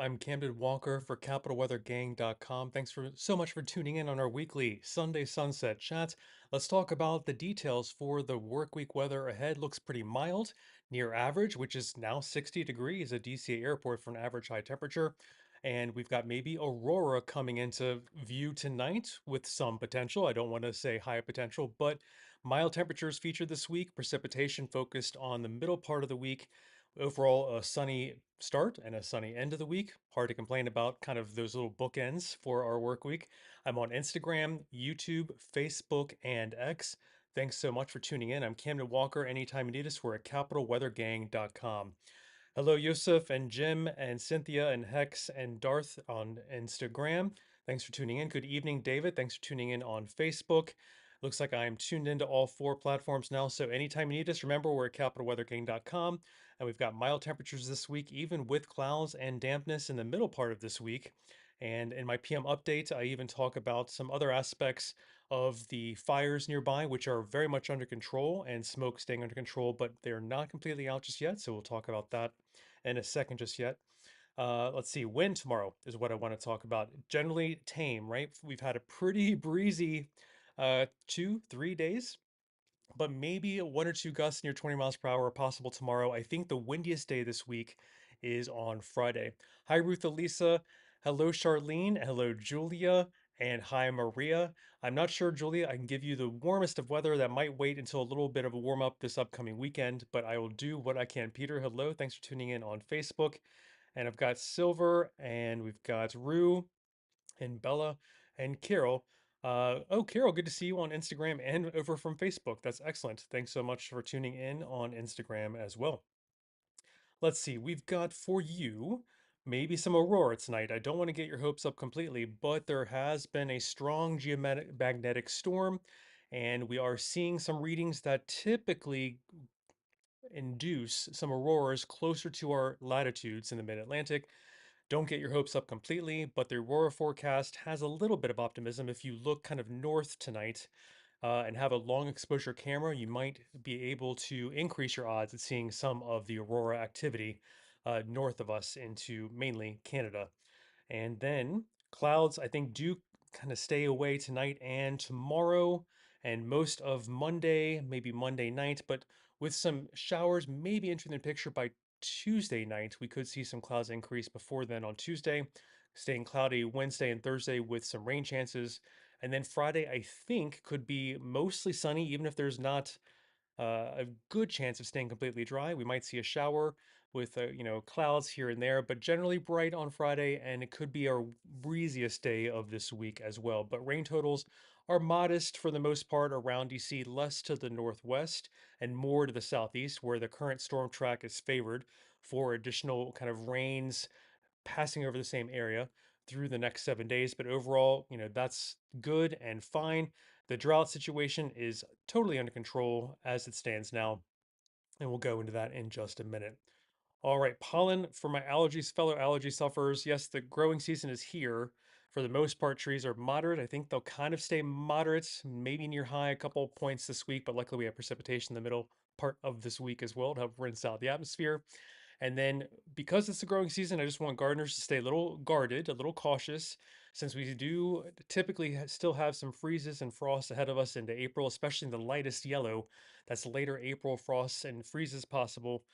I'm Camden Walker for CapitalWeatherGang.com. Thanks for so much for tuning in on our weekly Sunday sunset chat. Let's talk about the details for the work week weather ahead. Looks pretty mild, near average, which is now 60 degrees at DCA Airport for an average high temperature. And we've got maybe aurora coming into view tonight with some potential. I don't want to say high potential, but mild temperatures featured this week. Precipitation focused on the middle part of the week. Overall, a sunny start and a sunny end of the week. Hard to complain about kind of those little bookends for our work week. I'm on Instagram, YouTube, Facebook, and X. Thanks so much for tuning in. I'm Camden Walker. Anytime you need us, we're at capitalweathergang.com. Hello, Yusuf and Jim and Cynthia and Hex and Darth on Instagram. Thanks for tuning in. Good evening, David. Thanks for tuning in on Facebook. Looks like I am tuned into all four platforms now. So anytime you need us, remember we're at capitalweatherking.com. And we've got mild temperatures this week, even with clouds and dampness in the middle part of this week. And in my PM update, I even talk about some other aspects of the fires nearby, which are very much under control and smoke staying under control, but they're not completely out just yet. So we'll talk about that in a second just yet. Let's see, wind tomorrow is what I want to talk about. Generally tame, right? We've had a pretty breezy 2, 3 days, but maybe one or two gusts near 20 miles per hour are possible tomorrow. I think the windiest day this week is on Friday. Hi, Ruth Elisa. Hello, Charlene. Hello, Julia. And hi, Maria. I'm not sure, Julia, I can give you the warmest of weather. That might wait until a little bit of a warm up this upcoming weekend, but I will do what I can. Peter, hello. Thanks for tuning in on Facebook. And I've got Silver, and we've got Rue, and Bella, and Carol. Oh, Carol, good to see you on Instagram and over from Facebook. That's excellent. Thanks so much for tuning in on Instagram as well. Let's see, we've got for you maybe some aurora tonight. I don't want to get your hopes up completely, but there has been a strong geomagnetic storm, and we are seeing some readings that typically induce some auroras closer to our latitudes in the mid-Atlantic. Don't get your hopes up completely, but the Aurora forecast has a little bit of optimism. If you look kind of north tonight and have a long exposure camera, you might be able to increase your odds at seeing some of the Aurora activity north of us into mainly Canada. And then clouds, I think, do kind of stay away tonight and tomorrow and most of Monday, maybe Monday night, but with some showers maybe entering the picture by Tuesday night. We could see some clouds increase before then on Tuesday, staying cloudy Wednesday and Thursday with some rain chances. And then Friday, I think, could be mostly sunny, even if there's not a good chance of staying completely dry. We might see a shower with clouds here and there, but generally bright on Friday, and it could be our breeziest day of this week as well. But rain totals are modest for the most part around DC, less to the northwest and more to the southeast, where the current storm track is favored for additional kind of rains passing over the same area through the next 7 days. But overall, that's good and fine. The drought situation is totally under control as it stands now, and we'll go into that in just a minute. All right, pollen for my allergies, fellow allergy sufferers. Yes, the growing season is here. For the most part, trees are moderate. I think they'll kind of stay moderate, maybe near high a couple points this week, but luckily we have precipitation in the middle part of this week as well to help rinse out the atmosphere. And then because it's the growing season, I just want gardeners to stay a little guarded, a little cautious, since we do typically still have some freezes and frosts ahead of us into April, especially in the lightest yellow. That's later April frosts and freezes possible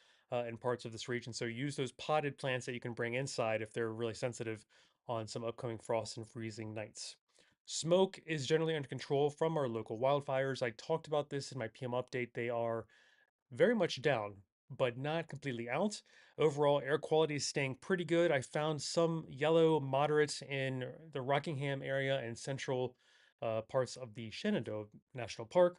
in parts of this region. So use those potted plants that you can bring inside if they're really sensitive on some upcoming frosts and freezing nights. Smoke is generally under control from our local wildfires. I talked about this in my PM update. They are very much down, but not completely out. Overall, air quality is staying pretty good. I found some yellow moderates in the Rockingham area and central parts of the Shenandoah National Park.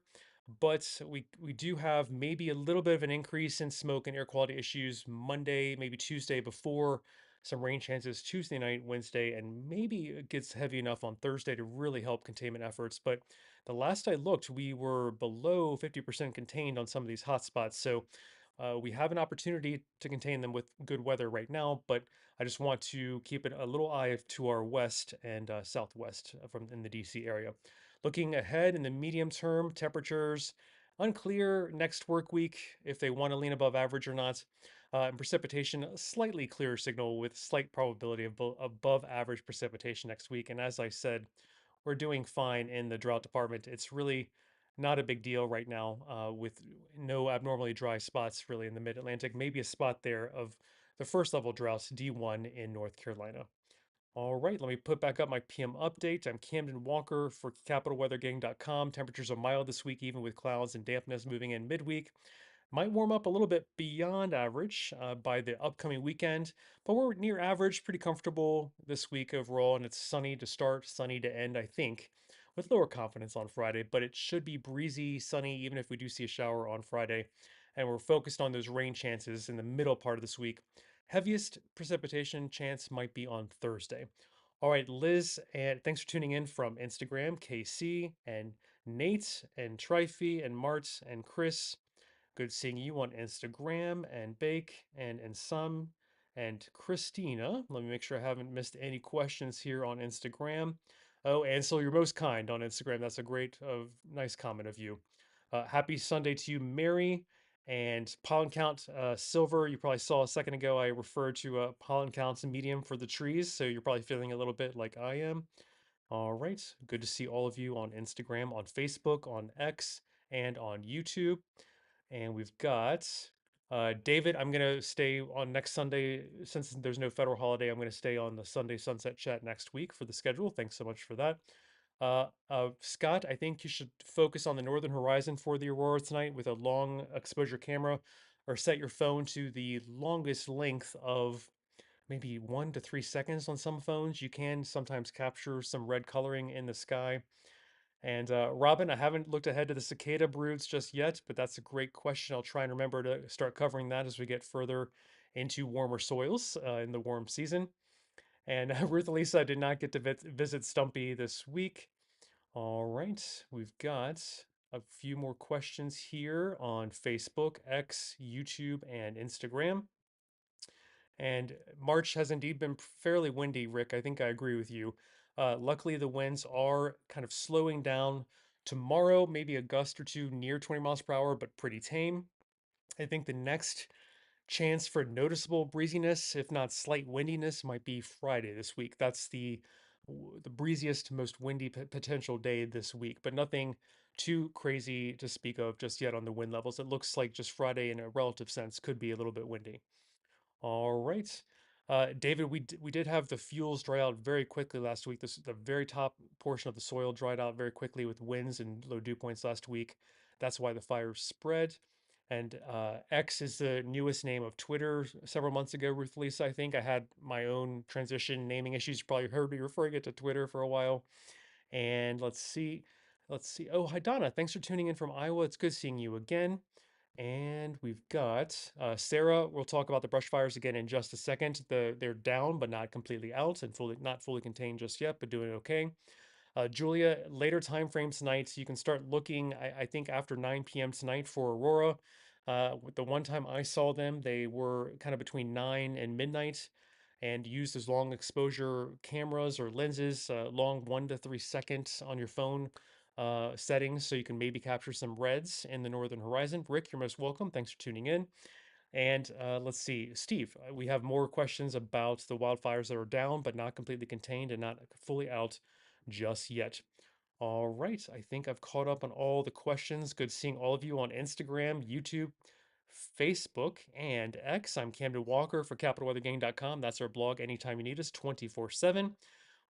But we do have maybe a little bit of an increase in smoke and air quality issues Monday, maybe Tuesday before some rain chances Tuesday night, Wednesday, and maybe it gets heavy enough on Thursday to really help containment efforts. But the last I looked, we were below 50% contained on some of these hotspots. So we have an opportunity to contain them with good weather right now, but I just want to keep it a little eye to our west and southwest from in the DC area. Looking ahead in the medium term, temperatures unclear next work week if they want to lean above average or not. And precipitation, a slightly clearer signal with slight probability of above average precipitation next week. And as I said, we're doing fine in the drought department. It's really not a big deal right now with no abnormally dry spots really in the mid Atlantic. Maybe a spot there of the first level droughts, D1 in North Carolina. All right, let me put back up my PM update. I'm Camden Walker for CapitalWeatherGang.com. Temperatures are mild this week, even with clouds and dampness moving in midweek. Might warm up a little bit beyond average by the upcoming weekend, but we're near average, pretty comfortable this week overall, and it's sunny to start, sunny to end, I think, with lower confidence on Friday, but it should be breezy, sunny, even if we do see a shower on Friday. And we're focused on those rain chances in the middle part of this week. Heaviest precipitation chance might be on Thursday. All right, Liz, and thanks for tuning in from Instagram, KC and Nate and Trify and Mart and Chris. Good seeing you on Instagram and Bake and some and Christina. Let me make sure I haven't missed any questions here on Instagram. Oh, Ansel, you're most kind on Instagram. That's a great, nice comment of you. Happy Sunday to you, Mary. And pollen count silver. You probably saw a second ago I referred to pollen counts medium for the trees. So you're probably feeling a little bit like I am. All right. Good to see all of you on Instagram, on Facebook, on X, and on YouTube. And we've got David. I'm going to stay on next Sunday. Since there's no federal holiday, I'm going to stay on the Sunday Sunset Chat next week for the schedule. Thanks so much for that. Scott, I think you should focus on the northern horizon for the aurora tonight with a long exposure camera, or set your phone to the longest length of maybe 1 to 3 seconds on some phones. You can sometimes capture some red coloring in the sky. And Robin, I haven't looked ahead to the cicada broods just yet, but that's a great question. I'll try and remember to start covering that as we get further into warmer soils in the warm season. And Ruth Elisa did not get to visit Stumpy this week. All right, we've got a few more questions here on Facebook, X, YouTube, and Instagram. And March has indeed been fairly windy, Rick. I think I agree with you. Luckily, the winds are kind of slowing down. Tomorrow, maybe a gust or two near 20 miles per hour, but pretty tame. I think the next chance for noticeable breeziness, if not slight windiness, might be Friday this week. That's the breeziest, most windy potential day this week, but nothing too crazy to speak of just yet on the wind levels. It looks like just Friday, in a relative sense, could be a little bit windy. All right. David, we did have the fuels dry out very quickly last week. The very top portion of the soil dried out very quickly with winds and low dew points last week. That's why the fire spread. And X is the newest name of Twitter several months ago, Ruth Lisa. I think I had my own transition naming issues. You probably heard me referring it to Twitter for a while. And let's see. Let's see. Oh, hi, Donna. Thanks for tuning in from Iowa. It's good seeing you again. And we've got Sarah. We'll talk about the brush fires again in just a second. They're down, but not completely out, and not fully contained just yet, but doing okay. Julia, later time frames tonight, so you can start looking. I think after 9 p.m. tonight for aurora. The one time I saw them, they were kind of between 9 and midnight, and used as long exposure cameras or lenses, long 1 to 3 seconds on your phone settings, so you can maybe capture some reds in the northern horizon. Rick, you're most welcome. Thanks for tuning in. And let's see, Steve, we have more questions about the wildfires that are down, but not completely contained and not fully out just yet. All right, I think I've caught up on all the questions. Good seeing all of you on Instagram, YouTube, Facebook, and X. I'm Camden Walker for CapitalWeatherGang.com. That's our blog anytime you need us, 24/7.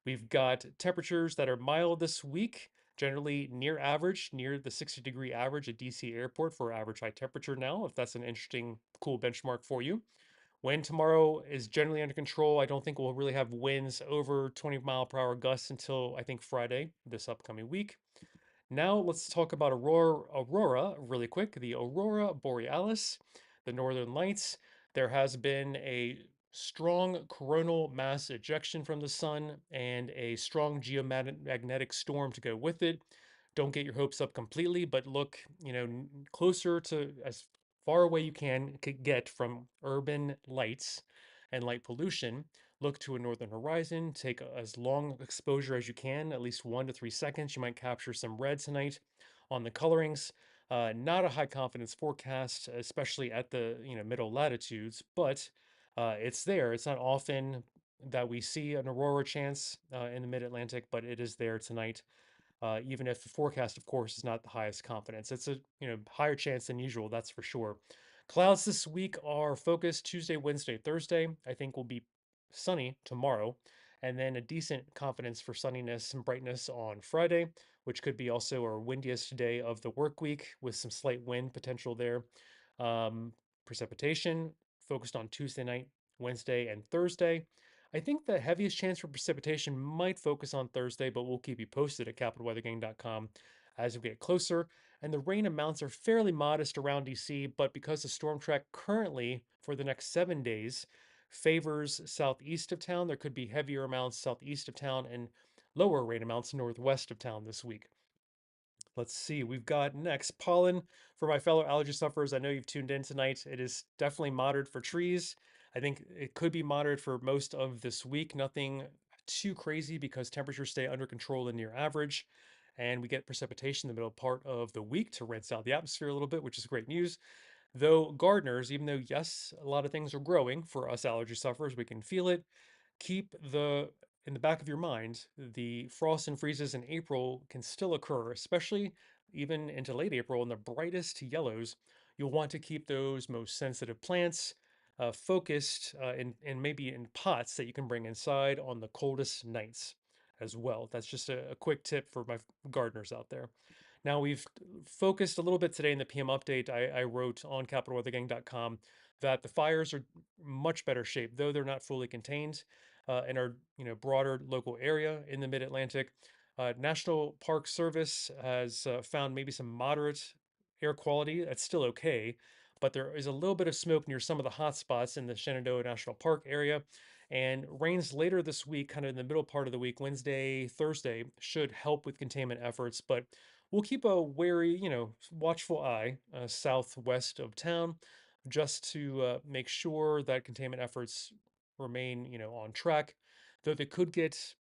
We've got temperatures that are mild this week, generally near average, near the 60-degree average at DC Airport for average high temperature now, if that's an interesting, cool benchmark for you. Wind tomorrow is generally under control. I don't think we'll really have winds over 20-mile-per-hour gusts until I think Friday this upcoming week. Now let's talk about aurora really quick. The aurora borealis, the northern lights. There has been a strong coronal mass ejection from the sun and a strong geomagnetic storm to go with it. Don't get your hopes up completely, but look, closer to as far away you can get from urban lights and light pollution. Look to a northern horizon, take as long exposure as you can, at least 1 to 3 seconds. You might capture some red tonight on the colorings. Not a high confidence forecast, especially at the middle latitudes, but it's there. It's not often that we see an aurora chance in the mid Atlantic, but it is there tonight. Even if the forecast, of course, is not the highest confidence. It's a higher chance than usual, that's for sure. Clouds this week are focused Tuesday, Wednesday, Thursday. I think will be sunny tomorrow, and then a decent confidence for sunniness and brightness on Friday, which could be also our windiest day of the work week with some slight wind potential there. Um, Precipitation focused on Tuesday night, Wednesday, and Thursday. I think the heaviest chance for precipitation might focus on Thursday, but we'll keep you posted at capitalweathergang.com as we get closer. And the rain amounts are fairly modest around DC, but because the storm track currently for the next 7 days favors southeast of town, there could be heavier amounts southeast of town and lower rain amounts northwest of town this week. Let's see, we've got next pollen for my fellow allergy sufferers. I know you've tuned in tonight. It is definitely moderate for trees. I think it could be moderate for most of this week. Nothing too crazy because temperatures stay under control and near average. And we get precipitation in the middle part of the week to rinse out the atmosphere a little bit, which is great news. Though gardeners, even though, yes, a lot of things are growing for us allergy sufferers, we can feel it. Keep the in the back of your mind, the frosts and freezes in April can still occur, especially even into late April in the brightest yellows. You'll want to keep those most sensitive plants focused in maybe in pots that you can bring inside on the coldest nights as well. That's just a quick tip for my gardeners out there. Now, we've focused a little bit today in the PM update. I wrote on capitalweathergang.com that the fires are much better shape, though they're not fully contained in our broader local area in the Mid-Atlantic. National Park Service has found maybe some moderate air quality. That's still okay, but there is a little bit of smoke near some of the hot spots in the Shenandoah National Park area. And rains later this week, kind of in the middle part of the week, Wednesday, Thursday, should help with containment efforts. But we'll keep a wary, watchful eye southwest of town just to make sure that containment efforts remain, on track. Though they could get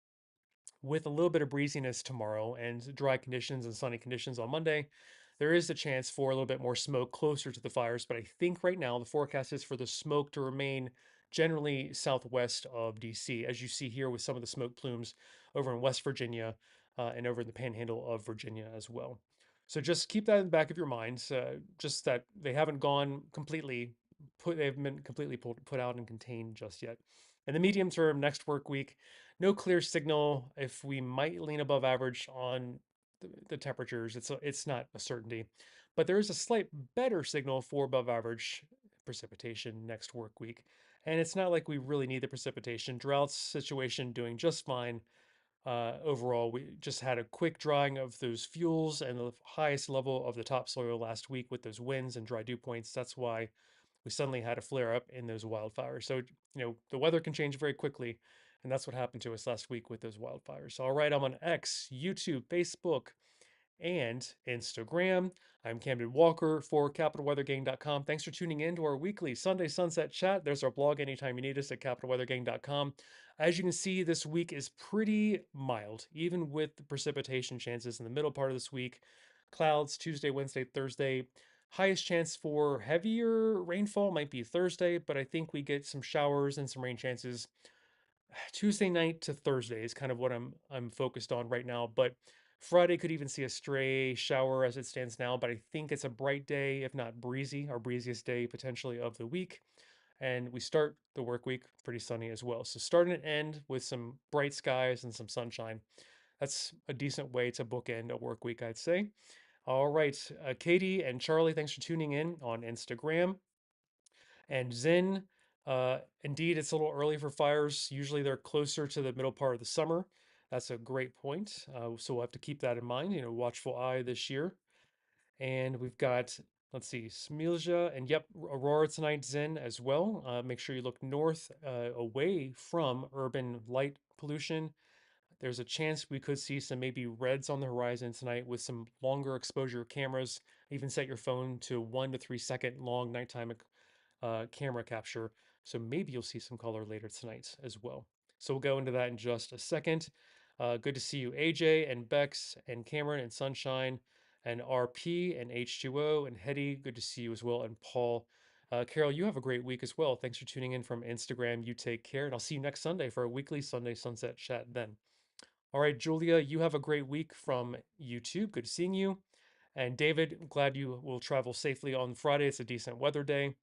with a little bit of breeziness tomorrow and dry conditions and sunny conditions on Monday, there is a chance for a little bit more smoke closer to the fires. But I think right now the forecast is for the smoke to remain generally southwest of DC, as you see here with some of the smoke plumes over in West Virginia and over in the panhandle of Virginia as well. So just keep that in the back of your minds, just that they haven't gone completely they haven't been completely put out and contained just yet. In the medium term, next work week, no clear signal if we might lean above average on the temperatures. It's not a certainty, but there is a slight better signal for above average precipitation next work week. And it's not like we really need the precipitation. Drought situation doing just fine. Overall, we just had a quick drying of those fuels and the highest level of the topsoil last week with those winds and dry dew points. That's why we suddenly had a flare up in those wildfires. So, the weather can change very quickly. And that's what happened to us last week with those wildfires. All right, I'm on X, YouTube, Facebook, and Instagram. I'm Camden Walker for CapitalWeatherGang.com. Thanks for tuning in to our weekly Sunday Sunset Chat. There's our blog anytime you need us at CapitalWeatherGang.com. As you can see, this week is pretty mild, even with the precipitation chances in the middle part of this week. Clouds Tuesday, Wednesday, Thursday. Highest chance for heavier rainfall might be Thursday, but I think we get some showers and some rain chances Tuesday night to Thursday is kind of what I'm focused on right now. But Friday could even see a stray shower as it stands now. But I think it's a bright day, if not breezy, our breeziest day potentially of the week. And we start the work week pretty sunny as well. So start and end with some bright skies and some sunshine. That's a decent way to bookend a work week, I'd say. All right, Katie and Charlie, thanks for tuning in on Instagram. And Zen, indeed, it's a little early for fires. Usually they're closer to the middle part of the summer. That's a great point. So we'll have to keep that in mind, watchful eye this year. And we've got, let's see, Smilja and yep, Aurora tonight, Zen as well. Make sure you look north away from urban light pollution. There's a chance we could see some maybe reds on the horizon tonight with some longer exposure cameras. Even set your phone to 1 to 3 second long nighttime camera capture. So maybe you'll see some color later tonight as well. So we'll go into that in just a second. Good to see you, AJ and Bex and Cameron and Sunshine. and RP and H2O and Hetty. Good to see you as well. And Paul. Carol, you have a great week as well. Thanks for tuning in from Instagram. You take care, and I'll see you next Sunday for a weekly Sunday Sunset Chat then. All right, Julia, you have a great week from YouTube. Good seeing you. And David, glad you will travel safely on Friday. It's a decent weather day.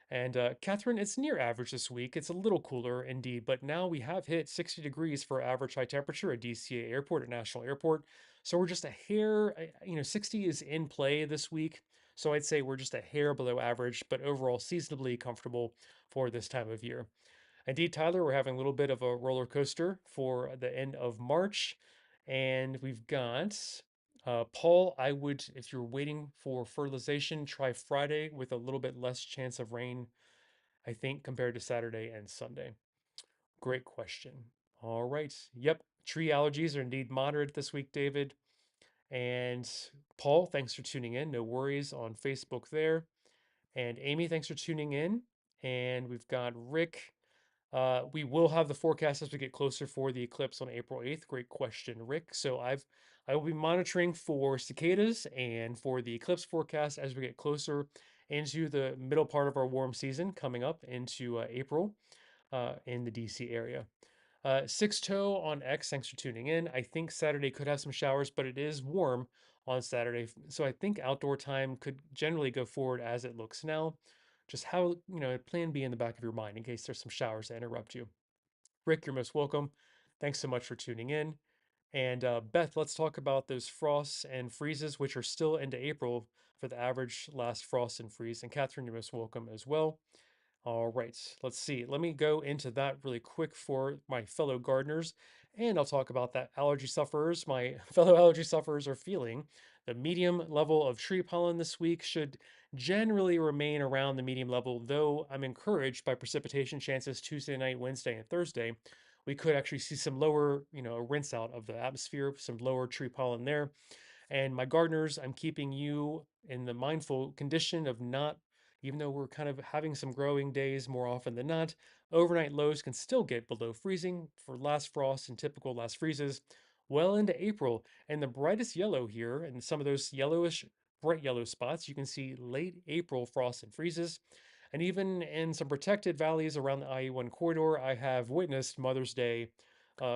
And Catherine, it's near average this week. It's a little cooler indeed, but now we have hit 60 degrees for average high temperature at DCA Airport, at National Airport. So we're just a hair, 60 is in play this week. So I'd say we're just a hair below average, but overall seasonably comfortable for this time of year. Indeed, Tyler, we're having a little bit of a roller coaster for the end of March. And we've got Paul. I would, if you're waiting for fertilization, try Friday with a little bit less chance of rain, I think, compared to Saturday and Sunday. Great question. All right. Yep. Tree allergies are indeed moderate this week, David. And Paul, thanks for tuning in. No worries on Facebook there. And Amy, thanks for tuning in. And we've got Rick. We will have the forecast as we get closer for the eclipse on April 8th. Great question, Rick. I will be monitoring for cicadas and for the eclipse forecast as we get closer into the middle part of our warm season coming up into April in the DC area. Six Toe on X, thanks for tuning in. I think Saturday could have some showers, but it is warm on Saturday. So I think outdoor time could generally go forward as it looks now. Just how, plan B in the back of your mind in case there's some showers that interrupt you. Rick, you're most welcome. Thanks so much for tuning in. And Beth, let's talk about those frosts and freezes, which are still into April for the average last frost and freeze. And Catherine, you're most welcome as well. All right, let's see. Let me go into that really quick for my fellow gardeners, and I'll talk about that allergy sufferers. My fellow allergy sufferers are feeling the medium level of tree pollen this week should generally remain around the medium level, though I'm encouraged by precipitation chances Tuesday night, Wednesday, and Thursday. We could actually see some lower, a rinse out of the atmosphere, some lower tree pollen there. And my gardeners, I'm keeping you in the mindful condition of not, even though we're kind of having some growing days more often than not, overnight lows can still get below freezing for last frost and typical last freezes well into April. And the brightest yellow here, and some of those yellowish, bright yellow spots, you can see late April frost and freezes. And even in some protected valleys around the IE1 corridor, I have witnessed Mother's Day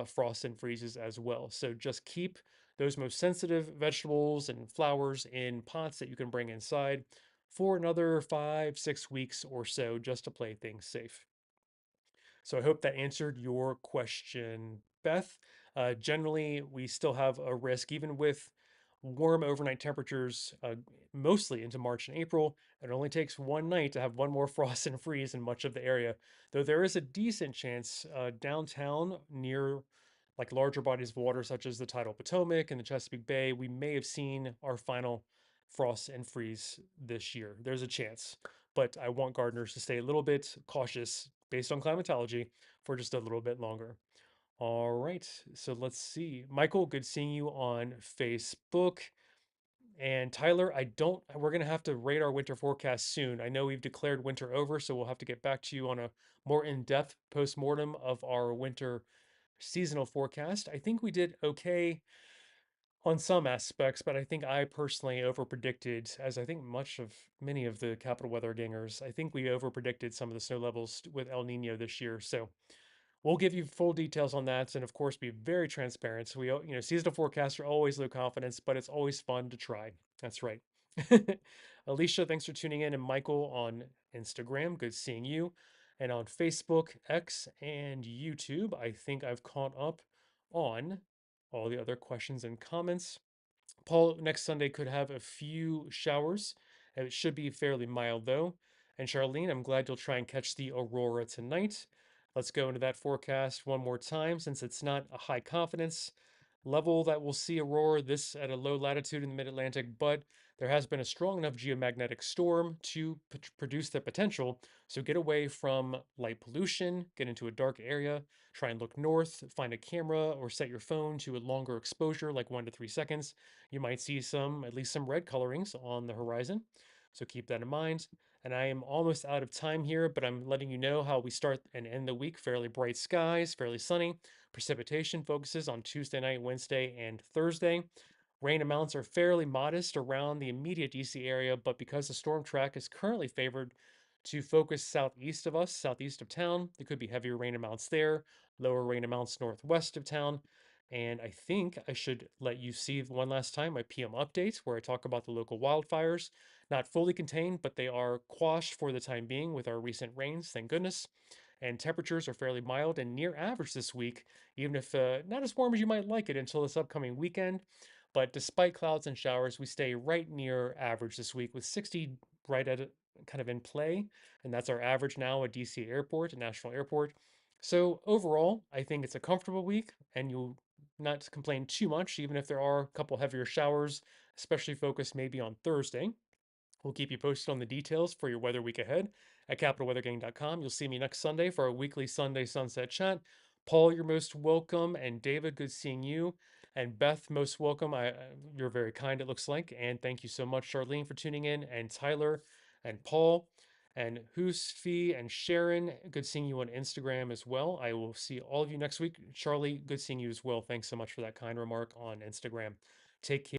frost and freezes as well. So just keep those most sensitive vegetables and flowers in pots that you can bring inside for another 5, 6 weeks or so just to play things safe. So I hope that answered your question, Beth. Generally, we still have a risk, even with warm overnight temperatures, mostly into March and April. It only takes one night to have one more frost and freeze in much of the area, though there is a decent chance downtown near like larger bodies of water, such as the tidal Potomac and the Chesapeake Bay, we may have seen our final frost and freeze this year. There's a chance, but I want gardeners to stay a little bit cautious based on climatology for just a little bit longer. All right, so let's see. Michael, good seeing you on Facebook. And Tyler, we're going to have to rate our winter forecast soon. I know we've declared winter over, so we'll have to get back to you on a more in-depth post-mortem of our winter seasonal forecast. I think we did okay on some aspects, but I think I personally overpredicted, as I think many of the capital weather gangers, I think we overpredicted some of the snow levels with El Nino this year. So we'll give you full details on that, and of course, be very transparent. So seasonal forecasts are always low confidence, but it's always fun to try. That's right. Alicia, thanks for tuning in, and Michael on Instagram, good seeing you, and on Facebook, X, and YouTube. I think I've caught up on all the other questions and comments. Paul, next Sunday could have a few showers. It should be fairly mild though. And Charlene, I'm glad you'll try and catch the aurora tonight. Let's go into that forecast one more time since it's not a high confidence level that we'll see aurora this at a low latitude in the mid-Atlantic, but there has been a strong enough geomagnetic storm to produce the potential. So get away from light pollution, get into a dark area, try and look north, find a camera or set your phone to a longer exposure like 1 to 3 seconds. You might see at least some red colorings on the horizon. So keep that in mind. And I am almost out of time here, but I'm letting you know how we start and end the week. Fairly bright skies, fairly sunny. Precipitation focuses on Tuesday night, Wednesday, and Thursday. Rain amounts are fairly modest around the immediate DC area, but because the storm track is currently favored to focus southeast of us, southeast of town, there could be heavier rain amounts there, lower rain amounts northwest of town. And I think I should let you see one last time my PM updates where I talk about the local wildfires. Not fully contained, but they are quashed for the time being with our recent rains, thank goodness. And temperatures are fairly mild and near average this week, even if not as warm as you might like it until this upcoming weekend. But despite clouds and showers, we stay right near average this week with 60 right at it, kind of in play. And that's our average now at DC Airport, a national airport. So overall, I think it's a comfortable week and you'll not complain too much, even if there are a couple heavier showers, especially focused maybe on Thursday. We'll keep you posted on the details for your weather week ahead at capitalweathergang.com. You'll see me next Sunday for our weekly Sunday sunset chat. Paul, you're most welcome, and David, good seeing you, and Beth, most welcome. You're very kind, it looks like, and thank you so much, Charlene, for tuning in, and Tyler, and Paul, and Husfi, and Sharon. Good seeing you on Instagram as well. I will see all of you next week. Charlie, good seeing you as well. Thanks so much for that kind remark on Instagram. Take care.